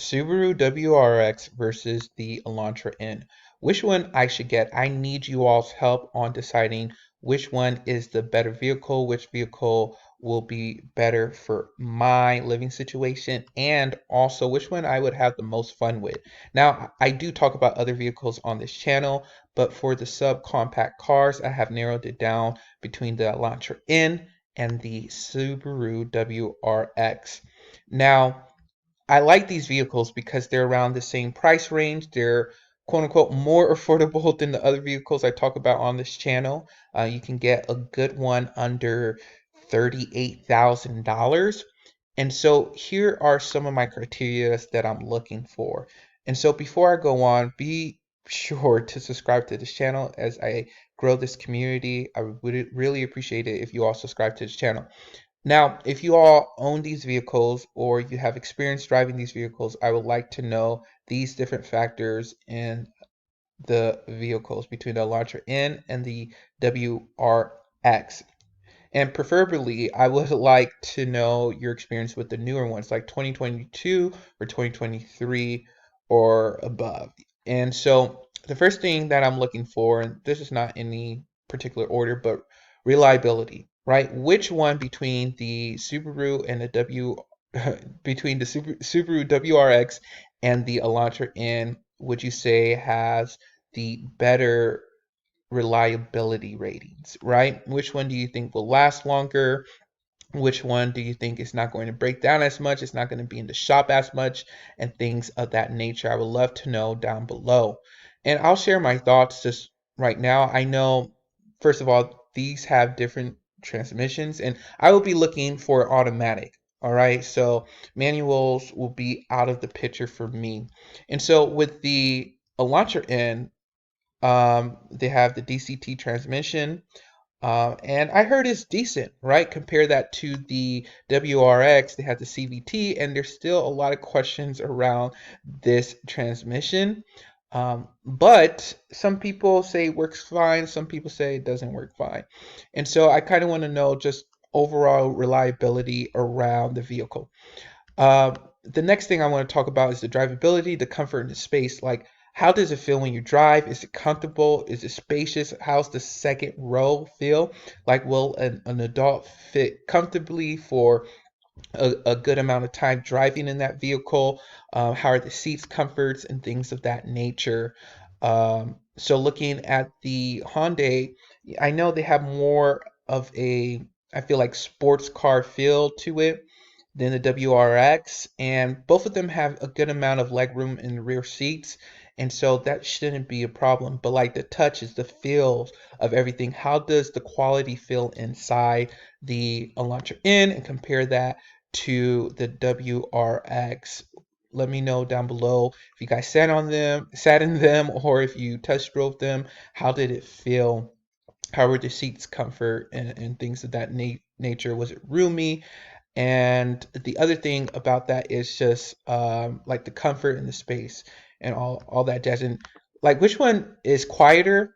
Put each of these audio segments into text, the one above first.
Subaru WRX versus the Elantra N. Which one I should get? I need you all's help on deciding which one is the better vehicle, which vehicle will be better for my living situation, and also which one I would have the most fun with. Now, I do talk about other vehicles on this channel, but for the subcompact cars, I have narrowed it down between the Elantra N and the Subaru WRX. Now, I like these vehicles because they're around the same price range. They're quote unquote more affordable than the other vehicles I talk about on this channel. You can get a good one under $38,000. And so here are some of my criteria that I'm looking for. And so before I go on, be sure to subscribe to this channel as I grow this community. I would really appreciate it if you all subscribe to this channel. Now, if you all own these vehicles or you have experience driving these vehicles, I would like to know these different factors in the vehicles between the Elantra N and the WRX. And preferably, I would like to know your experience with the newer ones, like 2022 or 2023 or above. And so the first thing that I'm looking for, and this is not any particular order, but reliability, right? Which one between the Subaru and the between the Subaru WRX and the Elantra N would you say has the better reliability ratings, right? Which one do you think will last longer? Which one do you think is not going to break down as much? It's not going to be in the shop as much, and things of that nature. I would love to know down below. And I'll share my thoughts just right now. I know, first of all, these have different transmissions, and I will be looking for automatic. All right, so manuals will be out of the picture for me. And so with the Elantra N, they have the DCT transmission, and I heard it's decent, right? Compare that to the WRX, they have the CVT, and there's still a lot of questions around this transmission. But some people say it works fine, some people say it doesn't work fine. And so I kind of want to know just overall reliability around the vehicle. Uh, the next thing I want to talk about is the drivability, the comfort, and the space. Like, how does it feel when you drive? Is it comfortable? Is it spacious? How's the second row feel? Like, will an adult fit comfortably for a good amount of time driving in that vehicle? How are the seats comforts and things of that nature? So looking at the Hyundai, I know they have more of a, I feel like sports car feel to it than the WRX, and both of them have a good amount of leg room in the rear seats, and so that shouldn't be a problem. But like the touches, the feels of everything, how does the quality feel inside the Elantra N, and compare that to the WRX? Let me know down below if you guys sat in them, or if you test drove them. How did it feel? How were the seats comfort and things of that nature? Was it roomy? And the other thing about that is just like the comfort and the space and all that jazz. And like which one is quieter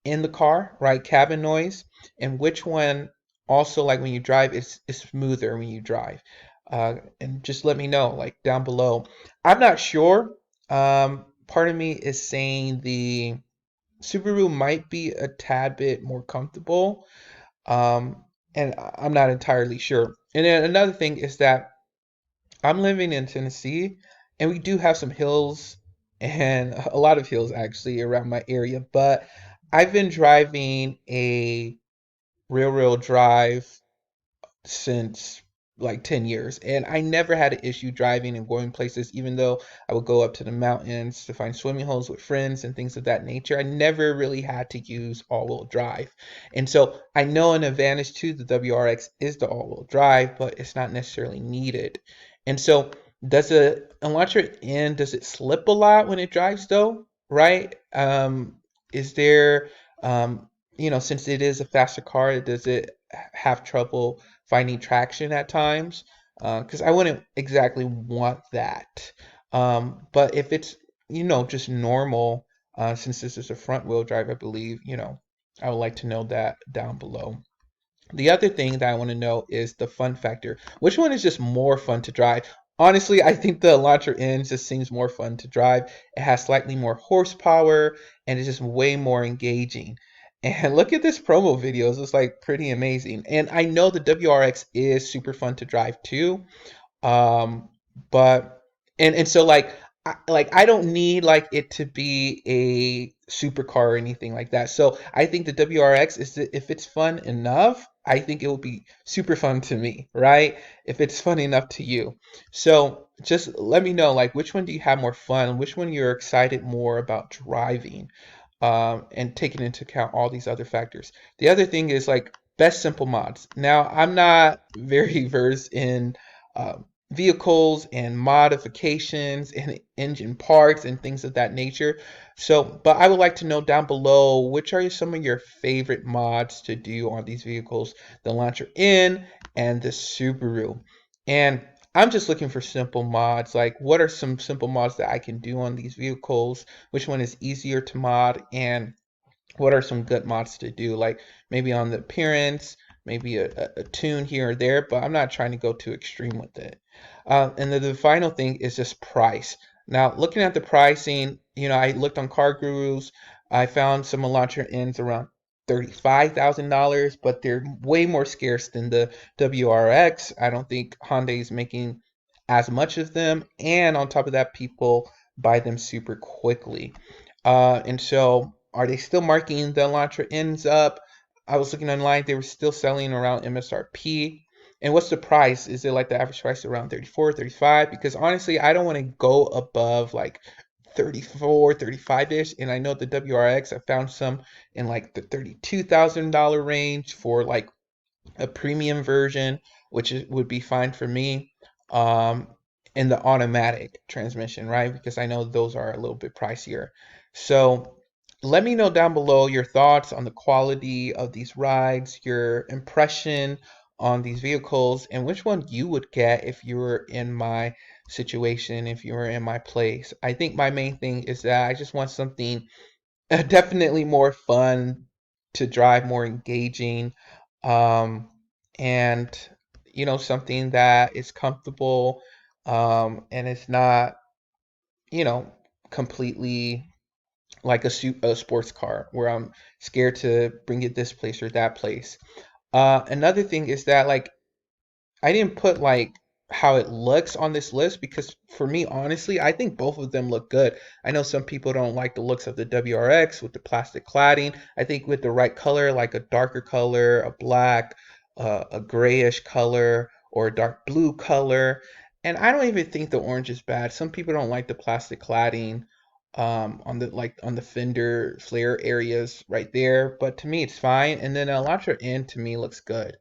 in the car, right? Cabin noise, and which one also like when you drive is smoother when you drive. And just let me know like down below. I'm not sure. Part of me is saying the Subaru might be a tad bit more comfortable, um, and I'm not entirely sure. And then another thing is that I'm living in Tennessee, and we do have some hills and a lot of hills actually around my area. But I've been driving a real drive since like 10 years, and I never had an issue driving and going places, even though I would go up to the mountains to find swimming holes with friends and things of that nature. I never really had to use all-wheel drive. And so I know an advantage to the WRX is the all-wheel drive, but it's not necessarily needed. And so does the Elantra N, does it slip a lot when it drives though? Right? Is there since it is a faster car, does it have trouble finding traction at times? Because I wouldn't exactly want that. But if it's, just normal, since this is a front wheel drive, I believe, I would like to know that down below. The other thing that I want to know is the fun factor. Which one is just more fun to drive? Honestly, I think the Elantra N just seems more fun to drive. It has slightly more horsepower and it's just way more engaging. And look at this promo videos, it's like pretty amazing. And I know the WRX is super fun to drive too. Um, but and so like I don't need like it to be a supercar or anything like that. So I think the WRX is that if it's fun enough, I think it will be super fun to me, right? If it's fun enough to you. So just let me know like which one do you have more fun, which one you're excited more about driving, and taking into account all these other factors. The other thing is like best simple mods. Now, I'm not very versed in uh, vehicles and modifications and engine parts and things of that nature. So, but I would like to know down below which are some of your favorite mods to do on these vehicles, the Elantra N and the Subaru. And I'm just looking for simple mods. Like, what are some simple mods that I can do on these vehicles? Which one is easier to mod? And what are some good mods to do? Like, maybe on the appearance, maybe a tune here or there, but I'm not trying to go too extreme with it. And then the final thing is just price. Now, looking at the pricing, I looked on Car Gurus. I found some Elantra Ns around $35,000, but they're way more scarce than the WRX. I don't think Hyundai is making as much of them, and on top of that, people buy them super quickly. And so, are they still marking the Elantra ends up? I was looking online; they were still selling around MSRP. And what's the price? Is it like the average price around 34, 35? Because honestly, I don't want to go above like 34, 35-ish. And I know the WRX, I found some in like the $32,000 range for like a premium version, would be fine for me. Um, in the automatic transmission, right? Because I know those are a little bit pricier. So let me know down below your thoughts on the quality of these rides, your impression on these vehicles, and which one you would get if you were in my situation, if you were in my place. I think my main thing is that I just want something definitely more fun to drive, more engaging, um, and something that is comfortable, and it's not you know completely like a sports car where I'm scared to bring it this place or that place. Another thing is that like I didn't put like how it looks on this list because for me, honestly, I think both of them look good. I know some people don't like the looks of the WRX with the plastic cladding. I think with the right color, like a darker color, a black, a grayish color, or a dark blue color. And I don't even think the orange is bad. Some people don't like the plastic cladding on the fender flare areas right there, but to me it's fine. And then Elantra N to me looks good.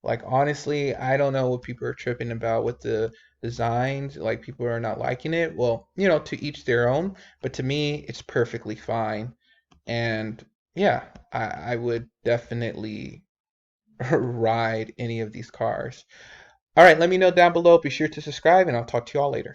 Like honestly, I don't know what people are tripping about with the designs. Like people are not liking it. Well, to each their own. But to me, it's perfectly fine. And yeah, I would definitely ride any of these cars. All right, let me know down below. Be sure to subscribe, and I'll talk to you all later.